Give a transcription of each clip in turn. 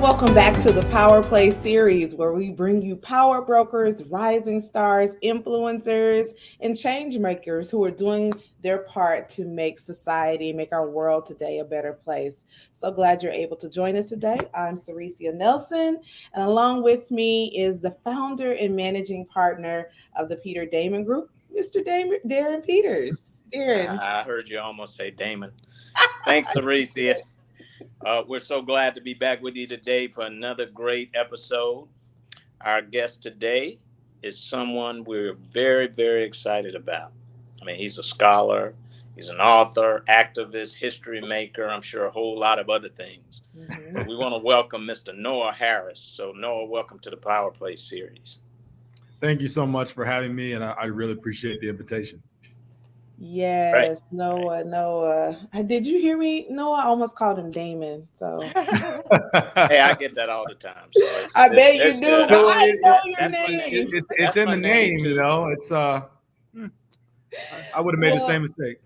Welcome back to the PowerPlay series where we bring you power brokers, rising stars, influencers, and change makers who are doing their part to make society, make our world today a better place. So glad you're able to join us today. I'm Cericia Nelson, and along with me is the founder and managing partner of the Peter Damon Group, Mr. Darren Peters. Darren. I heard you almost say Damon. Thanks, Cericia. We're so glad to be back with you today for another great episode. Our guest today is someone we're very, very excited about. I mean, he's a scholar, he's an author, activist, history maker, I'm sure a whole lot of other things. But we want to welcome Mr. Noah Harris. So, Noah, welcome to the Power Play series. Thank you so much for having me, and I really appreciate the invitation. Right. Yes, Noah. Did you hear me? Noah, I almost called him Damon. So Hey, I get that all the time. So I bet you do, good. but I know your That's my name. name. It's That's in my the name name, too. It's I would have made the same mistake.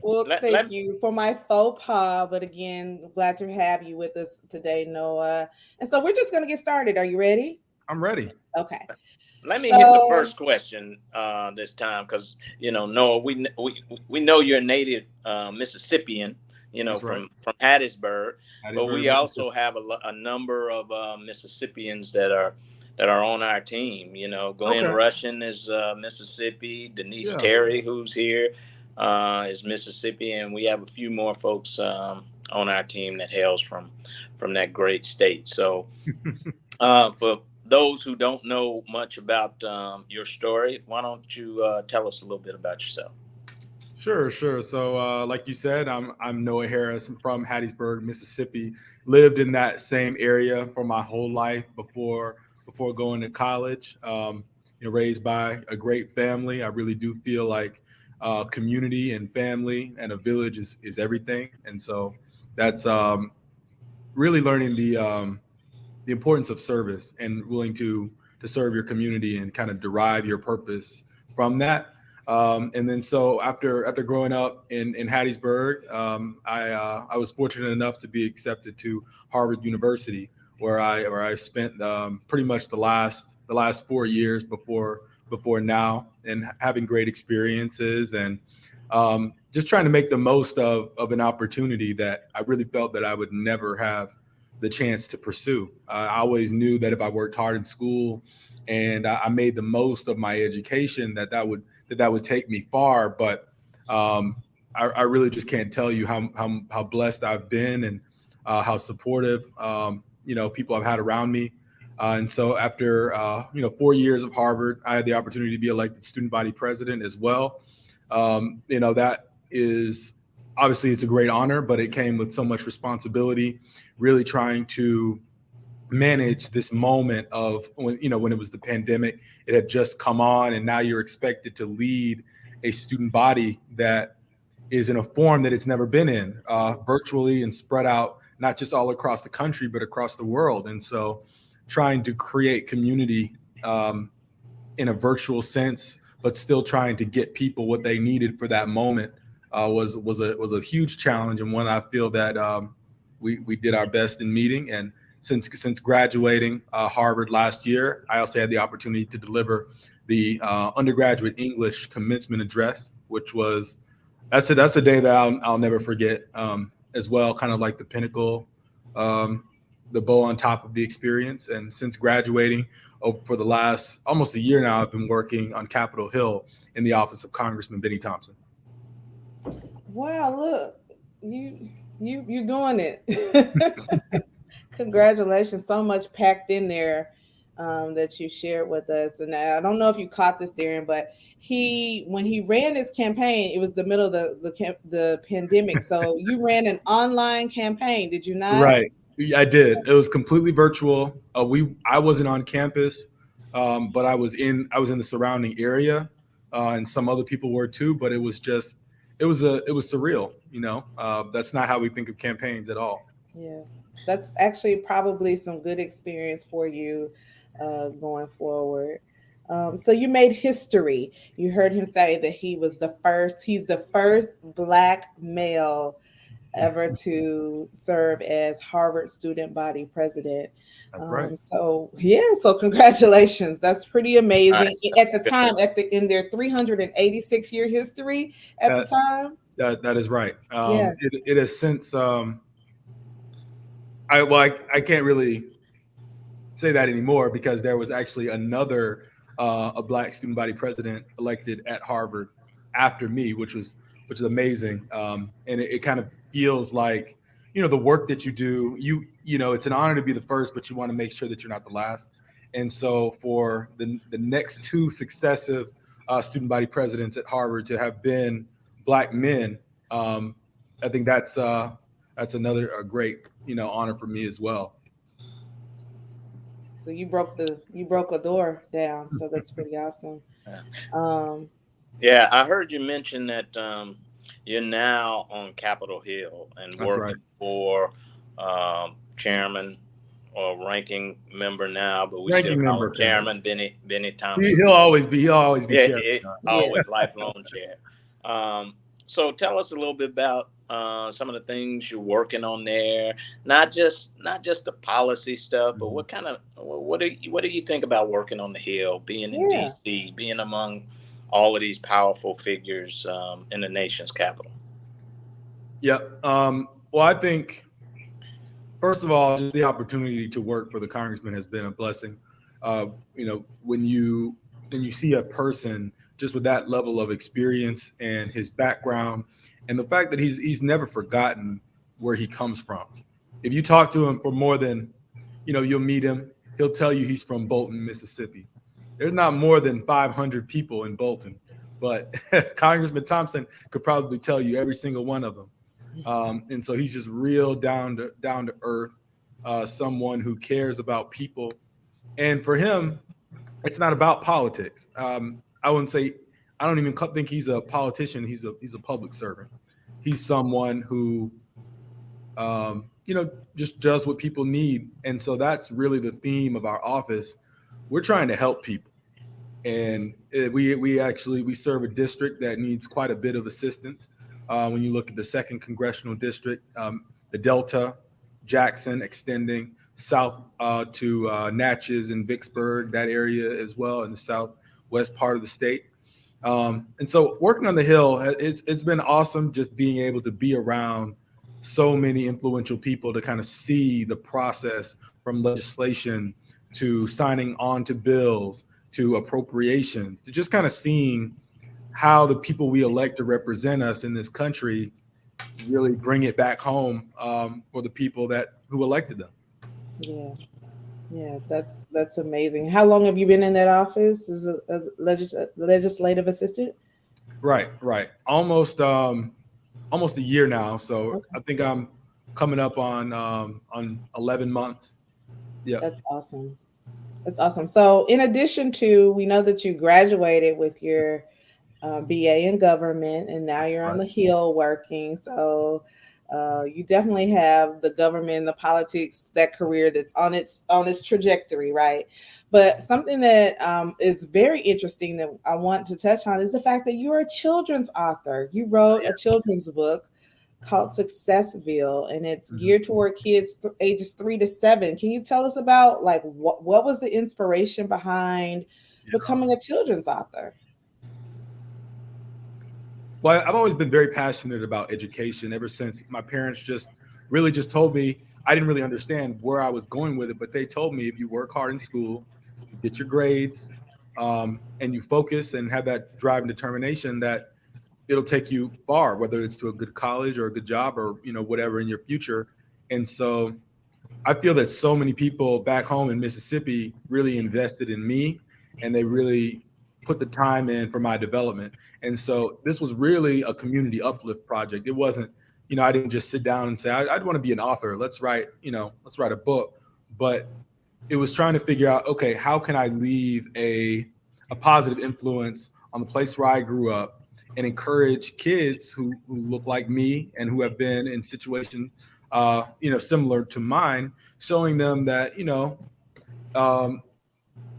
Well, thank Let you for my faux pas. But again, glad to have you with us today, Noah. And so we're just gonna get started. Are you ready? I'm ready. Okay. Let me hit the So first question this time, because Noah, we know you're a native Mississippian, That's right. from Hattiesburg, but Hattiesburg, we Mississippi. also have a number of Mississippians that are on our team. Glenn Okay. Russian is Mississippi. Denise Yeah. Terry, who's here, is Mississippi, and we have a few more folks on our team that hails from that great state. So. For those who don't know much about your story, why don't you tell us a little bit about yourself? Sure. So, like you said, I'm Noah Harris. I'm from Hattiesburg, Mississippi. Lived in that same area for my whole life before going to college. Raised by a great family. I really do feel like community and family and a village is everything. And so that's really learning the importance of service and willing to serve your community and kind of derive your purpose from that. And then so after growing up in Hattiesburg, I was fortunate enough to be accepted to Harvard University, where I spent pretty much the last 4 years before now, and having great experiences and just trying to make the most of an opportunity that I really felt that I would never have the chance to pursue. I always knew that if I worked hard in school and I made the most of my education, that would take me far. But I really just can't tell you how blessed I've been and how supportive people I've had around me. And so after 4 years of Harvard, I had the opportunity to be elected student body president as well. That is obviously it's a great honor, but it came with so much responsibility. Really trying to manage this moment of when it was the pandemic, it had just come on, and now you're expected to lead a student body that is in a form that it's never been in, virtually and spread out, not just all across the country, but across the world. And so trying to create community in a virtual sense, but still trying to get people what they needed for that moment was a huge challenge, and one I feel that we did our best in meeting. And since graduating Harvard last year, I also had the opportunity to deliver the undergraduate English commencement address, which was that's a day that I'll never forget, as well. Kind of like the pinnacle, the bow on top of the experience. And since graduating, for the last almost a year now, I've been working on Capitol Hill in the office of Congressman Benny Thompson. wow, look, you doing it. Congratulations, so much packed in there that you shared with us. And I don't know if you caught this, Darren, but when he ran his campaign, it was the middle of the pandemic. So you ran an online campaign, did you not? Right. I did. It was completely virtual. I wasn't on campus, but I was in the surrounding area, and some other people were too. But it was surreal. That's not how we think of campaigns at all. Yeah, that's actually probably some good experience for you going forward. So you made history. You heard him say that he's the first Black male ever to serve as Harvard student body president. That's right. So yeah, so congratulations. That's pretty All amazing. right. At the time, in their 386-year history at the That time. that is right. Yeah. It has since I can't really say that anymore because there was actually another a black student body president elected at Harvard after me, which is amazing. And it kind of feels like the work that you do. It's an honor to be the first, but you want to make sure that you're not the last. And so for the next two successive student body presidents at Harvard to have been black men, I think that's another a great honor for me as well. So you broke a door down. So that's pretty awesome. Um, Yeah, I heard you mention that you're now on Capitol Hill and That's right. working for chairman or ranking member now, but we still Ranking call member, him apparently. Chairman Benny He, Thompson. he'll always be Yeah, chairman. yeah. always lifelong chair. So tell us a little bit about some of the things you're working on there. Not just the policy stuff, but Mhm. what do you think about working on the Hill, being in Yeah. D.C., being among all of these powerful figures in the nation's capital? Yep. Well, I think first of all, just the opportunity to work for the congressman has been a blessing. When you see a person just with that level of experience and his background, and the fact that he's never forgotten where he comes from. If you talk to him for more than, you'll meet him. He'll tell you he's from Bolton, Mississippi. There's not more than 500 people in Bolton, but Congressman Thompson could probably tell you every single one of them. And so he's just real down to earth, someone who cares about people. And for him, it's not about politics. I wouldn't say I don't even think he's a politician. He's a public servant. He's someone who just does what people need. And so that's really the theme of our office. We're trying to help people, and we serve a district that needs quite a bit of assistance. When you look at the second congressional district, the Delta, Jackson, extending south to Natchez and Vicksburg, that area as well, in the southwest part of the state. And so working on the Hill, it's been awesome just being able to be around so many influential people to kind of see the process from legislation to signing on to bills to appropriations to just kind of seeing how the people we elect to represent us in this country really bring it back home for the people who elected them. Yeah. Yeah, that's amazing. How long have you been in that office as a legislative assistant? Right. Almost a year now. So Okay, I think I'm coming up on 11 months. Yep. that's awesome. That's awesome. So, in addition to, we know that you graduated with your BA in government, and now you're on Right. the Hill working. So, you definitely have the government, the politics, that career that's on its trajectory, right? But something that is very interesting that I want to touch on is the fact that you're a children's author. You wrote a children's book called Successville, and it's Mhm. geared toward kids ages 3 to 7. Can you tell us about like what was the inspiration behind Yeah. becoming a children's author? Well, I've always been very passionate about education ever since my parents just told me. I didn't really understand where I was going with it, but they told me if you work hard in school, you get your grades, and you focus and have that drive and determination, that it'll take you far, whether it's to a good college or a good job or whatever in your future. And so I feel that so many people back home in Mississippi really invested in me, and they really put the time in for my development. And so this was really a community uplift project. It wasn't, I didn't just sit down and say, I'd want to be an author. Let's write a book. But it was trying to figure out, okay, how can I leave a positive influence on the place where I grew up and encourage kids who look like me and who have been in situations similar to mine, showing them that um,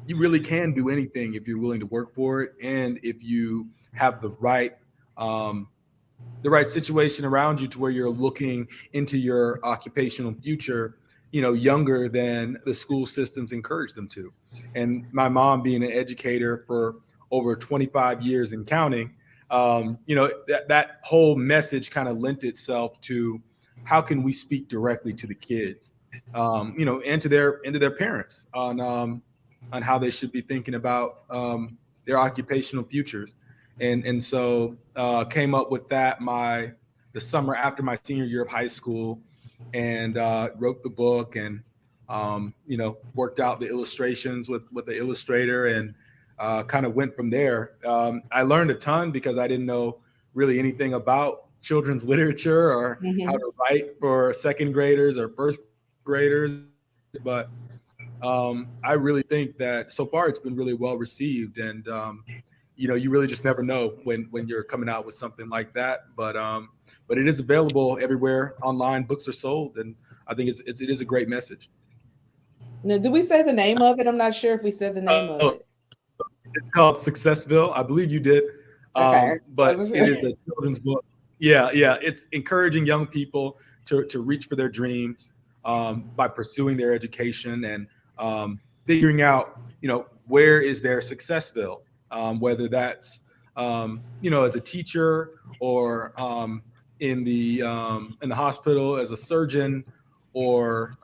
you really can do anything if you're willing to work for it, and if you have the right um, situation around you to where you're looking into your occupational future, younger than the school systems encourage them to. And my mom being an educator for over 25 years and counting, that whole message kind of lent itself to how can we speak directly to the kids, and to their parents on how they should be thinking about their occupational futures. And so came up with that the summer after my senior year of high school, and wrote the book, and worked out the illustrations with the illustrator, and kind of went from there. I learned a ton because I didn't know really anything about children's literature or how Hmm. to write for second graders or first graders, but I really think that so far it's been really well received, and you really just never know when you're coming out with something like that. But it is available everywhere online books are sold, and I think it is a great message. Now, do we say the name of it? I'm not sure if we said the name Oh, of it. it's called Successville. I believe you did. Okay, But wasn't it sure. is a children's book. Yeah. It's encouraging young people to reach for their dreams, by pursuing their education, and figuring out, where is their Successville, whether that's, as a teacher, or in the hospital as a surgeon, or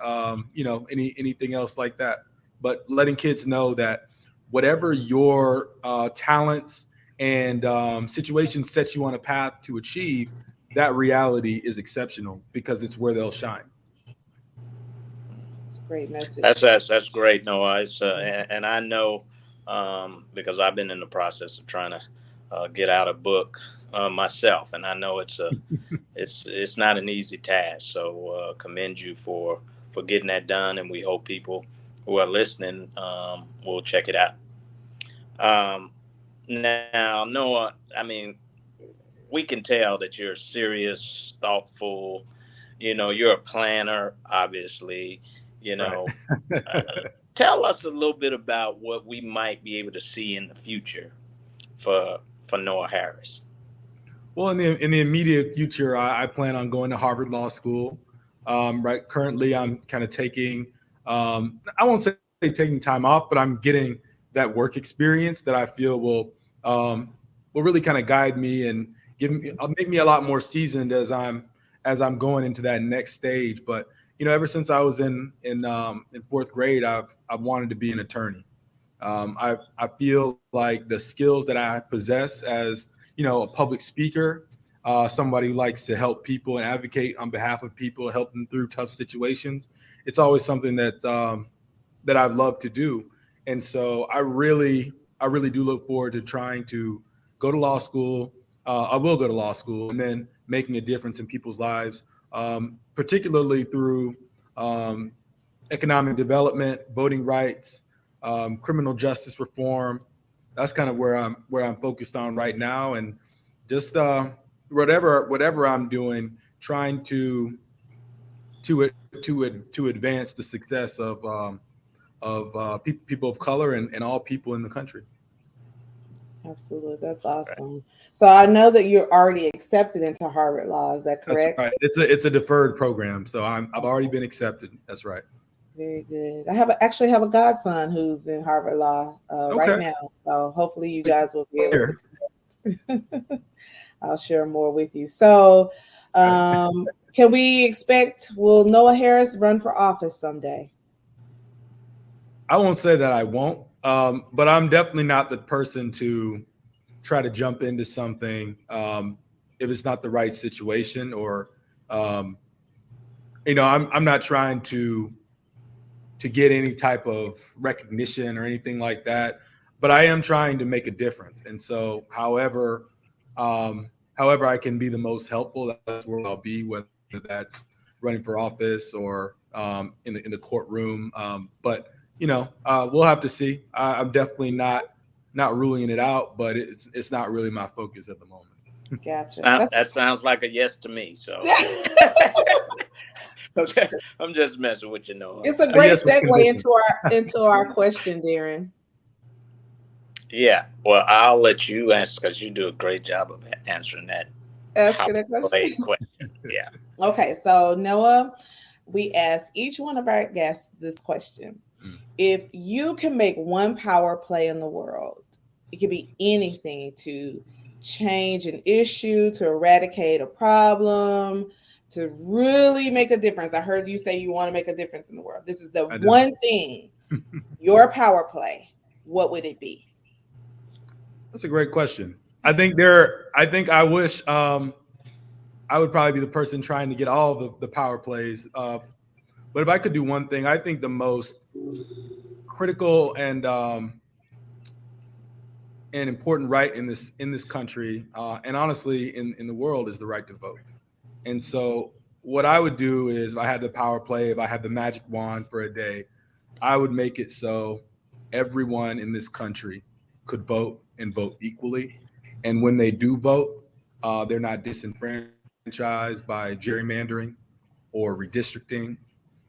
anything else like that. But letting kids know that whatever your talents and situations set you on a path to achieve, that reality is exceptional because it's where they'll shine. It's a great That's message. that's that's great, Noah. And I know, because I've been in the process of trying to get out a book myself, and I know it's not an easy task. So commend you for getting that done, and we hope people who are listening will check it out. Now, Noah, I mean, we can tell that you're serious, thoughtful. You're a planner, obviously. You Right. know, tell us a little bit about what we might be able to see in the future for Noah Harris. Well, in the immediate future, I plan on going to Harvard Law School. Right. Currently, I'm kind of taking, I won't say taking time off, but I'm getting that work experience that I feel um, will really kind of guide me and make me a lot more seasoned as I'm going into that next stage. But ever since I was in fourth grade, I've wanted to be an attorney. I feel like the skills that I possess as a public speaker, somebody who likes to help people and advocate on behalf of people, help them through tough situations. It's always something that I've loved to do, and so I really do look forward to trying to go to law school. I will go to law school, and then making a difference in people's lives, particularly through um, economic development, voting rights, criminal justice reform. That's kind of where I'm focused on right now, and just whatever I'm doing, trying to advance the success of people of color and all people in the country. Absolutely, that's Right. awesome. So I know that you're already accepted into Harvard Law. Is that That's correct? right. It's a deferred program, so I've already been accepted. That's right. Very good. Actually have a godson who's in Harvard Law right Okay. now. So hopefully you Wait, guys will be able to where? connect. I'll share more with you. So, Okay. can we expect, will Noah Harris run for office someday? I won't say that I won't, but I'm definitely not the person to try to jump into something if it's not the right situation, or um, I'm not trying to get any type of recognition or anything like that, but I am trying to make a difference. And so, however I can be the most helpful, that's where I'll be, whether that's running for office or in the courtroom. But we'll have to see. I'm definitely not ruling it out, but it's not really my focus at the moment. Gotcha. That's That sounds like a yes to me. So okay, I'm just messing with you, Noah. it's a A great yes with segue conviction. into our question, Darren. Yeah, well, I'll let you answer because you do a great job of answering that. Asking power a play question. question. Yeah. Okay, so Noah, we ask each one of our guests this question. Mm. If you can make one power play in the world, it could be anything to change an issue, to eradicate a problem, to really make a difference. I heard you say you want to make a difference in the world. This is the I do. one thing, your power play. What would it be? That's a great question. I think there. I think I wish I would probably be the person trying to get all the power plays. But if I could do one thing, I think the most critical and important right in this country, and honestly in the world, is the right to vote. And so, what I would do is, if I had the power play, if I had the magic wand for a day, I would make it so everyone in this country could vote and vote equally. And when they do vote, they're not disenfranchised by gerrymandering or redistricting.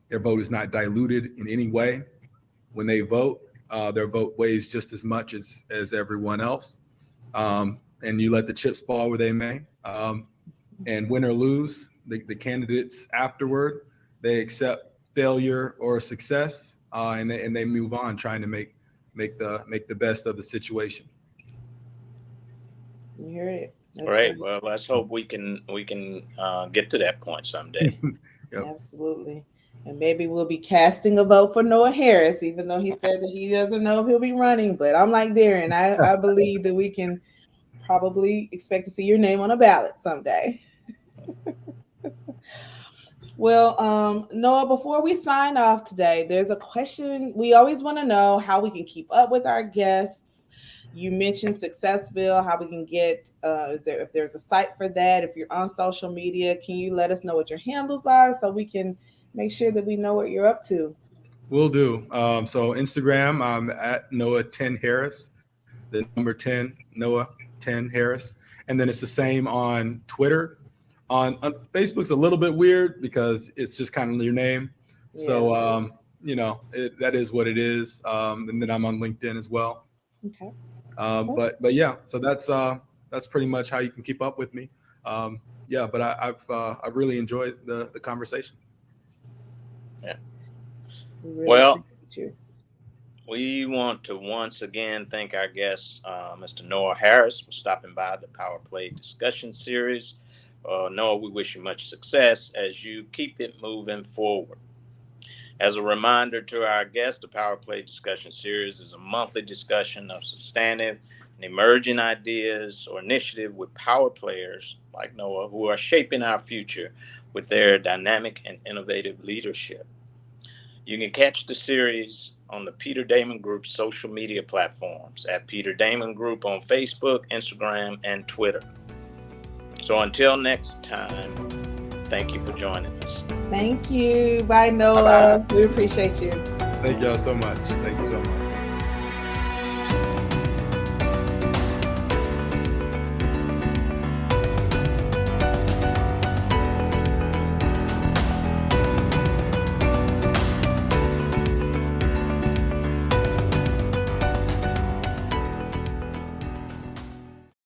Their vote is not diluted in any way. When they vote, their vote weighs just as much as everyone else. And you let the chips fall where they may. And win or lose, the candidates afterward, they accept failure or success, and they move on, trying to make the best of the situation. You heard it. That's Great. great. Well, let's hope we can get to that point someday. Yep. Absolutely. And maybe we'll be casting a vote for Noah Harris, even though he said that he doesn't know if he'll be running. But I'm like Darren, I believe that we can probably expect to see your name on a ballot someday. Well, Noah, before we sign off today, there's a question we always want to know how we can keep up with our guests. You mentioned Successville, how we can get, if there's a site for that, if you're on social media, can you let us know what your handles are so we can make sure that we know what you're up to? Will do. So Instagram, I'm at Noah 10 Harris, the number 10, Noah 10 Harris. And then it's the same on Twitter. On Facebook's a little bit weird because it's just kind of your name. So, Yeah. that is what it is. And then I'm on LinkedIn as well. Okay. But yeah, so that's pretty much how you can keep up with me. Yeah, but I've really enjoyed the conversation. Yeah. We really Well, appreciate you. we want to once again thank our guest, Mr. Noah Harris, for stopping by the Power Play discussion series. Noah, we wish you much success as you keep it moving forward. As a reminder to our guests, the Power Play discussion series is a monthly discussion of substantive and emerging ideas or initiative with power players like Noah who are shaping our future with their dynamic and innovative leadership. You can catch the series on the Peter Damon Group's social media platforms at Peter Damon Group on Facebook, Instagram, and Twitter. So until next time, thank you for joining us. Thank you. Bye, Noah. Bye-bye. We appreciate you. Thank y'all so much. Thank you so much.